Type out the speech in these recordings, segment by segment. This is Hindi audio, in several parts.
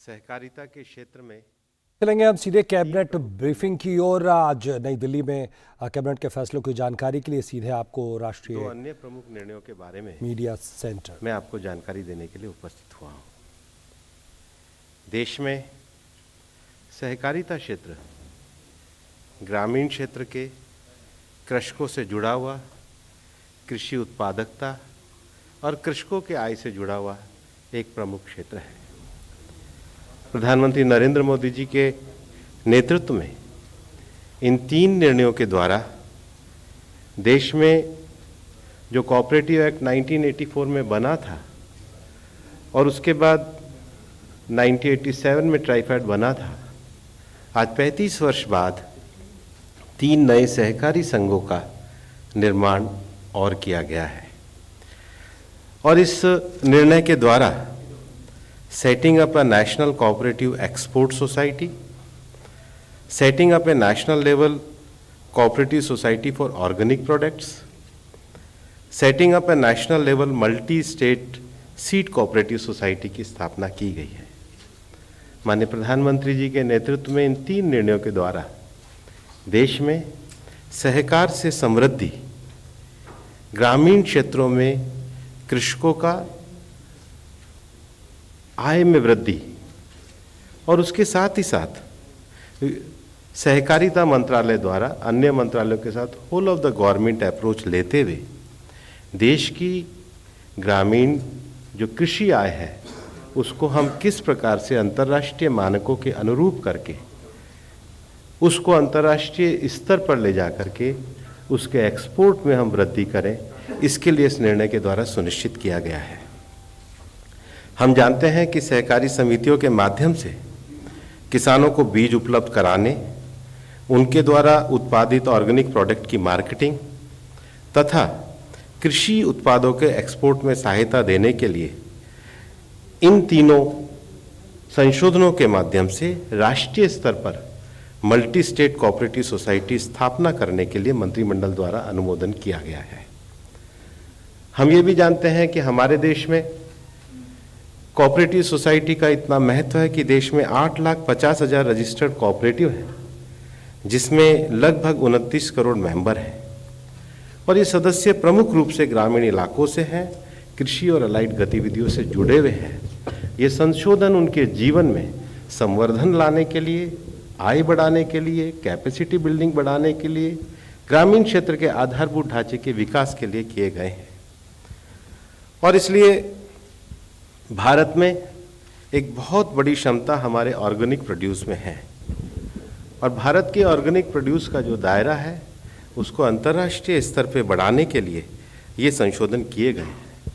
सहकारिता के क्षेत्र में चलेंगे हम सीधे कैबिनेट ब्रीफिंग की ओर। आज नई दिल्ली में कैबिनेट के फैसलों की जानकारी के लिए सीधे आपको राष्ट्रीय दो अन्य प्रमुख निर्णयों के बारे में मीडिया सेंटर मैं आपको जानकारी देने के लिए उपस्थित हुआ हूं। देश में सहकारिता क्षेत्र ग्रामीण क्षेत्र के कृषकों से जुड़ा हुआ, कृषि उत्पादकता और कृषकों के आय से जुड़ा हुआ एक प्रमुख क्षेत्र है। प्रधानमंत्री नरेंद्र मोदी जी के नेतृत्व में इन तीन निर्णयों के द्वारा देश में जो कोऑपरेटिव एक्ट 1984 में बना था और उसके बाद 1987 में ट्राइफेड बना था, आज 35 वर्ष बाद 3 नए सहकारी संघों का निर्माण और किया गया है। और इस निर्णय के द्वारा setting up a national cooperative export society, setting up a national level cooperative society for organic products, setting up a national level multi-state seed cooperative society की स्थापना की गई है। माननीय प्रधानमंत्री जी के नेतृत्व में इन 3 निर्णयों के द्वारा देश में सहकार से समृद्धि, ग्रामीण क्षेत्रों में कृषकों का आय में वृद्धि और उसके साथ ही साथ सहकारिता मंत्रालय द्वारा अन्य मंत्रालयों के साथ whole of the government approach लेते हुए देश की ग्रामीण जो कृषि आय है उसको हम किस प्रकार से अंतर्राष्ट्रीय मानकों के अनुरूप करके उसको अंतर्राष्ट्रीय स्तर पर ले जा करके उसके एक्सपोर्ट में हम वृद्धि करें, इसके लिए इस निर्णय के द्वारा सुनिश्चित किया गया है। हम जानते हैं कि सहकारी समितियों के माध्यम से किसानों को बीज उपलब्ध कराने, उनके द्वारा उत्पादित ऑर्गेनिक प्रोडक्ट की मार्केटिंग तथा कृषि उत्पादों के एक्सपोर्ट में सहायता देने के लिए इन तीनों संशोधनों के माध्यम से राष्ट्रीय स्तर पर मल्टी स्टेट कोऑपरेटिव सोसाइटी स्थापना करने के लिए मंत्रिमंडल द्वारा अनुमोदन किया गया है। हम ये भी जानते हैं कि हमारे देश में कोऑपरेटिव सोसाइटी का इतना महत्व है कि देश में 8,50,000 रजिस्टर्ड कोऑपरेटिव हैं, जिसमें लगभग 29 करोड़ मेंबर हैं और ये सदस्य प्रमुख रूप से ग्रामीण इलाकों से हैं, कृषि और अलाइड गतिविधियों से जुड़े हुए हैं। ये संशोधन उनके जीवन में संवर्धन लाने के लिए, आय बढ़ाने के लिए, कैपेसिटी बिल्डिंग बढ़ाने के लिए, ग्रामीण क्षेत्र के आधारभूत ढांचे के विकास के लिए किए गए हैं। और इसलिए भारत में एक बहुत बड़ी क्षमता हमारे ऑर्गेनिक प्रोड्यूस में है और भारत के ऑर्गेनिक प्रोड्यूस का जो दायरा है उसको अंतर्राष्ट्रीय स्तर पे बढ़ाने के लिए ये संशोधन किए गए हैं।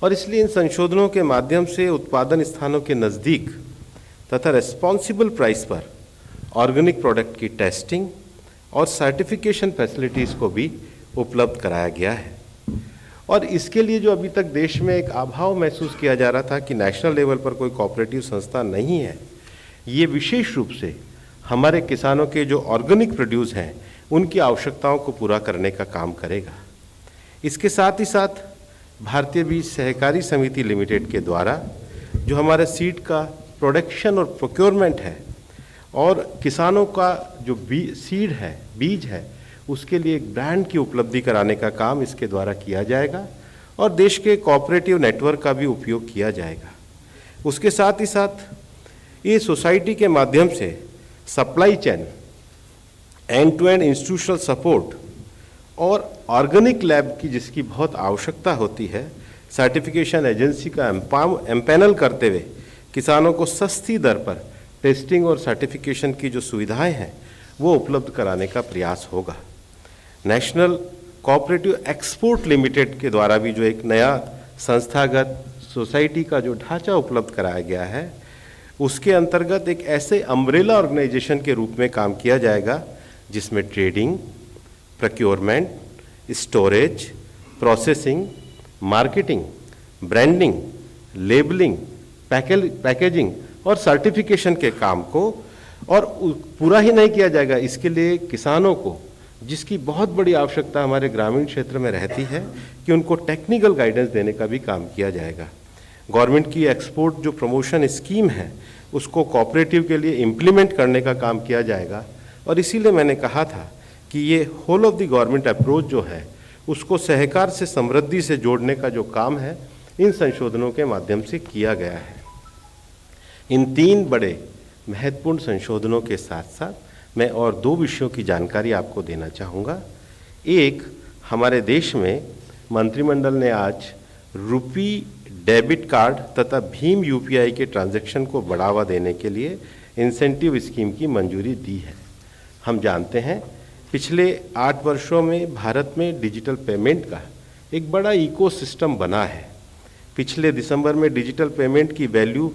और इसलिए इन संशोधनों के माध्यम से उत्पादन स्थानों के नज़दीक तथा रेस्पॉन्सिबल प्राइस पर ऑर्गेनिक प्रोडक्ट की टेस्टिंग और सर्टिफिकेशन फैसिलिटीज़ को भी उपलब्ध कराया गया है। और इसके लिए जो अभी तक देश में एक अभाव महसूस किया जा रहा था कि नेशनल लेवल पर कोई कोऑपरेटिव संस्था नहीं है, ये विशेष रूप से हमारे किसानों के जो ऑर्गेनिक प्रोड्यूस हैं उनकी आवश्यकताओं को पूरा करने का काम करेगा। इसके साथ ही साथ भारतीय बीज सहकारी समिति लिमिटेड के द्वारा जो हमारे सीड का प्रोडक्शन और प्रोक्योरमेंट है और किसानों का जो सीड है, बीज है, उसके लिए एक ब्रांड की उपलब्धि कराने का काम इसके द्वारा किया जाएगा और देश के कोऑपरेटिव नेटवर्क का भी उपयोग किया जाएगा। उसके साथ ही साथ ये सोसाइटी के माध्यम से supply chain, end to end institutional support और ऑर्गेनिक लैब की जिसकी बहुत आवश्यकता होती है, सर्टिफिकेशन एजेंसी का एम्पैनल करते हुए किसानों को सस्ती दर पर टेस्टिंग और सर्टिफिकेशन की जो सुविधाएं हैं वो उपलब्ध कराने का प्रयास होगा। नेशनल कोऑपरेटिव एक्सपोर्ट लिमिटेड के द्वारा भी जो एक नया संस्थागत सोसाइटी का जो ढांचा उपलब्ध कराया गया है, उसके अंतर्गत एक ऐसे अम्ब्रेला ऑर्गेनाइजेशन के रूप में काम किया जाएगा जिसमें trading, procurement, storage, processing, marketing, branding, labelling, packaging और सर्टिफिकेशन के काम को और पूरा ही नहीं किया जाएगा, इसके लिए किसानों को जिसकी बहुत बड़ी आवश्यकता हमारे ग्रामीण क्षेत्र में रहती है कि उनको टेक्निकल गाइडेंस देने का भी काम किया जाएगा। गवर्नमेंट की एक्सपोर्ट जो प्रमोशन स्कीम है उसको कोऑपरेटिव के लिए इम्प्लीमेंट करने का काम किया जाएगा। और इसीलिए मैंने कहा था कि ये whole of the government approach जो है उसको सहकार से समृद्धि से जोड़ने का जो काम है इन संशोधनों के माध्यम से किया गया है। इन 3 बड़े महत्वपूर्ण संशोधनों के साथ साथ मैं और 2 विषयों की जानकारी आपको देना चाहूँगा। एक, हमारे देश में मंत्रिमंडल ने आज रुपी डेबिट कार्ड तथा भीम यूपीआई के ट्रांजैक्शन को बढ़ावा देने के लिए इंसेंटिव स्कीम की मंजूरी दी है। हम जानते हैं पिछले 8 वर्षों में भारत में डिजिटल पेमेंट का एक बड़ा इकोसिस्टम बना है। पिछले दिसंबर में डिजिटल पेमेंट की वैल्यू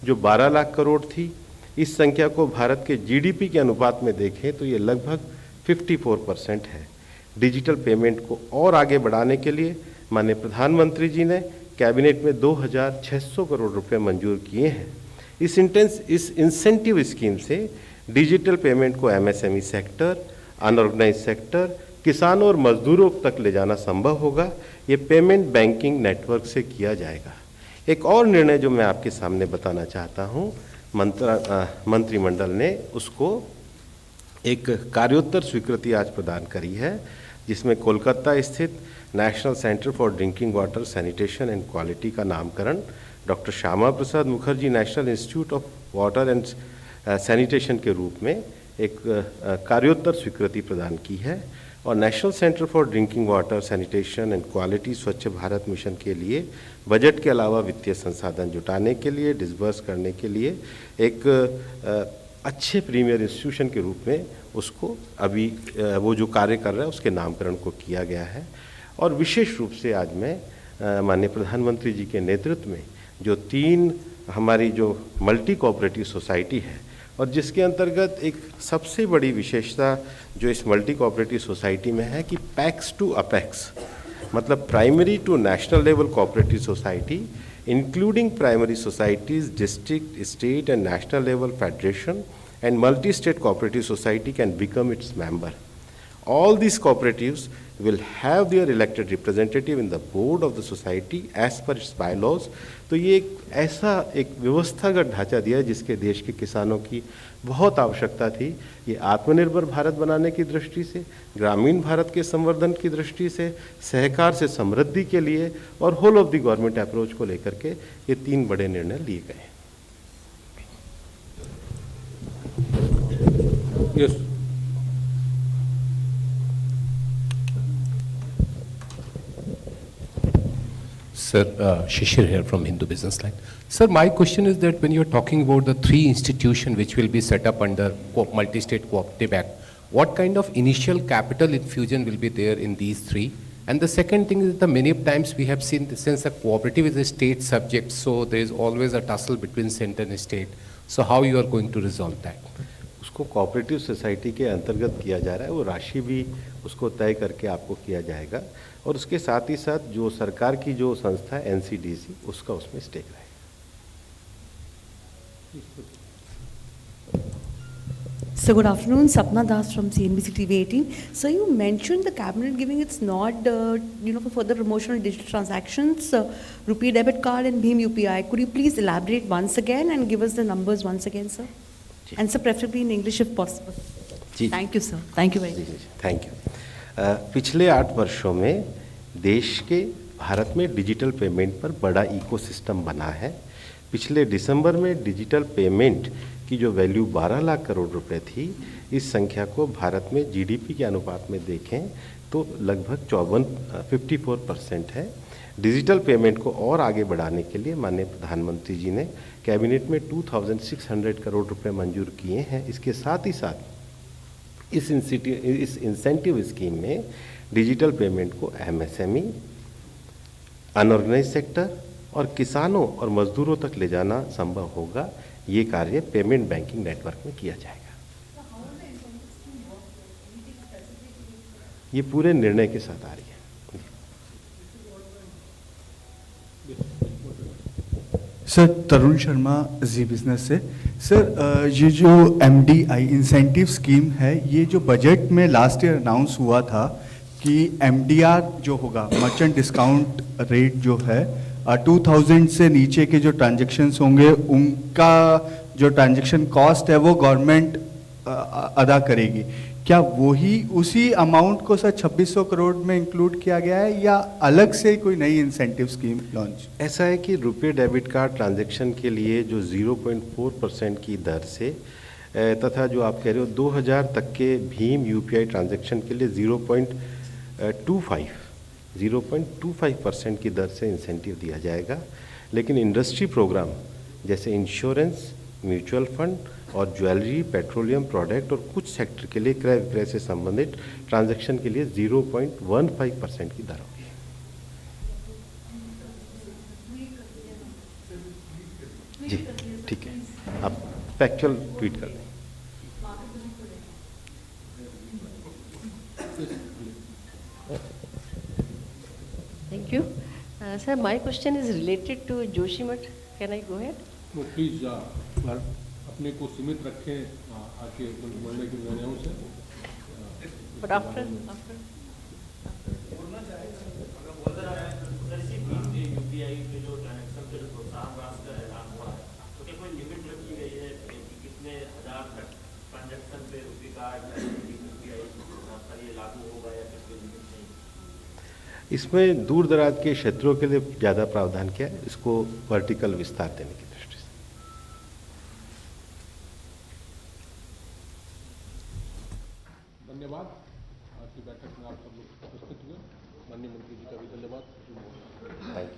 जो 12 लाख करोड़ थी, इस संख्या को भारत के जीडीपी के अनुपात में देखें तो ये लगभग 54% है। डिजिटल पेमेंट को और आगे बढ़ाने के लिए माननीय प्रधानमंत्री जी ने कैबिनेट में 2600 करोड़ रुपए मंजूर किए हैं। इस इंसेंटिव स्कीम से डिजिटल पेमेंट को एमएसएमई सेक्टर, अनऑर्गेनाइज सेक्टर, किसानों और मजदूरों तक ले जाना संभव होगा। ये पेमेंट बैंकिंग नेटवर्क से किया जाएगा। एक और निर्णय जो मैं आपके सामने बताना चाहता हूँ, मंत्रिमंडल ने उसको एक कार्योत्तर स्वीकृति आज प्रदान करी है, जिसमें कोलकाता स्थित national centre for drinking water sanitation and quality का नामकरण doctor Shyama Prasad Mukherjee national institute of water and sanitation के रूप में एक कार्योत्तर स्वीकृति प्रदान की है। और national centre for drinking water sanitation and quality स्वच्छ भारत मिशन के लिए बजट के अलावा वित्तीय संसाधन जुटाने के लिए, डिसबर्स करने के लिए एक अच्छे प्रीमियर इंस्टीट्यूशन के रूप में उसको अभी वो जो कार्य कर रहा है उसके नामकरण को किया गया है। और विशेष रूप से आज मैं माननीय प्रधानमंत्री जी के नेतृत्व में जो 3 हमारी जो मल्टी कोऑपरेटिव सोसाइटी है और जिसके अंतर्गत एक सबसे बड़ी विशेषता जो इस मल्टी कोऑपरेटिव सोसाइटी में है कि पैक्स टू अपेक्स, मतलब primary to national level cooperative society including primary societies, district, state and national level federation and multi-state cooperative society can become its member. All these cooperatives will have their elected representative in the board of the society as per its bylaws. तो ये एक ऐसा एक व्यवस्थागत ढांचा दिया जिसके देश के किसानों की बहुत आवश्यकता थी। ये आत्मनिर्भर भारत बनाने की दृष्टि से, ग्रामीण भारत के संवर्धन की दृष्टि से, सहकार से समृद्धि के लिए और whole of the government approach को लेकर के ये 3 बड़े निर्णय लिए गए। Yes. Sir, Shishir here from Hindu Business Line. Sir, my question is that when you're talking about the 3 institutions which will be set up under Multi-State Cooperative Act, what kind of initial capital infusion will be there in these 3? And the second thing is that many times we have seen, since a cooperative is a state subject, so there is always a tussle between center and state. So how you are going to resolve that? उसको कोऑपरेटिव सोसाइटी के अंतर्गत किया जा रहा है, वो राशि भी उसको तय करके आपको किया जाएगा और उसके साथ ही साथ जो सरकार की जो संस्था है एनसीडीसी उसका उसमें स्टेक रहेगा। So good afternoon, Sapna Das from CNBC TV 18. So you mentioned the cabinet giving its nod, for further promotion of digital transactions, Rupee debit card and Bhim UPI. Could you please elaborate once again and give us the numbers once again, sir? And sir, preferably in English if possible. जी, Thank you, sir. Thank you very much. Thank you. पिछले 8 वर्षों में देश के भारत में डिजिटल पेमेंट पर बड़ा इकोसिस्टम बना है। पिछले दिसंबर में डिजिटल पेमेंट की जो वैल्यू 12 लाख करोड़ रुपए थी, इस संख्या को भारत में जीडीपी के अनुपात में देखें तो लगभग 54% है। डिजिटल पेमेंट को और आगे बढ़ाने के लिए माननीय प्रधानमंत्री जी ने कैबिनेट में 2600 करोड़ रुपए मंजूर किए हैं। इसके साथ ही साथ इस इंसेंटिव स्कीम में डिजिटल पेमेंट को एमएसएमई, अनऑर्गेनाइज सेक्टर और किसानों और मजदूरों तक ले जाना संभव होगा। ये कार्य पेमेंट बैंकिंग नेटवर्क में किया जाएगा। ये पूरे निर्णय के साथ आ रही है। सर, तरुण शर्मा, जी बिजनेस से। सर, ये जो एमडीआई इंसेंटिव स्कीम है, ये जो बजट में लास्ट ईयर अनाउंस हुआ था कि एमडीआर जो होगा, मर्चेंट डिस्काउंट रेट जो है, 2000 से नीचे के जो ट्रांजैक्शंस होंगे उनका जो ट्रांजैक्शन कॉस्ट है वो गवर्नमेंट अदा करेगी, क्या वही उसी अमाउंट को सर 2600 करोड़ में इंक्लूड किया गया है या अलग से कोई नई इंसेंटिव स्कीम लॉन्च? ऐसा है कि रुपये डेबिट कार्ड ट्रांजैक्शन के लिए जो 0.4% की दर से तथा जो आप कह रहे हो 2000 तक के भीम यूपीआई ट्रांजैक्शन के लिए 0.25% की दर से इंसेंटिव दिया जाएगा। लेकिन इंडस्ट्री प्रोग्राम जैसे इंश्योरेंस, म्यूचुअल फंड और ज्वेलरी, पेट्रोलियम प्रोडक्ट और कुछ सेक्टर के लिए क्रय विक्रय से संबंधित ट्रांजैक्शन के लिए 0.15% की दर होगी। जी ठीक है, आप फैक्चुअल ट्वीट कर दें। Thank you. Sir, my question is related to Joshimath. Can I go ahead? तो प्लीज अपने को सीमित रखें आके बोलने की वजहों से। But after इसमें दूर दराज के क्षेत्रों के लिए ज़्यादा प्रावधान किया है, इसको वर्टिकल विस्तार देने की दृष्टि से। धन्यवाद। आज की बैठक में आप सब लोग उपस्थित हुए, माननीय मंत्री जी का भी धन्यवाद। Thank you.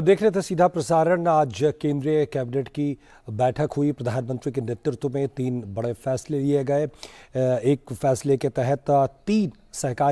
देख रहे थे सीधा प्रसारण। आज केंद्रीय कैबिनेट की बैठक हुई। प्रधानमंत्री के नेतृत्व में 3 बड़े फैसले लिए गए। एक फैसले के तहत 3 सहकारी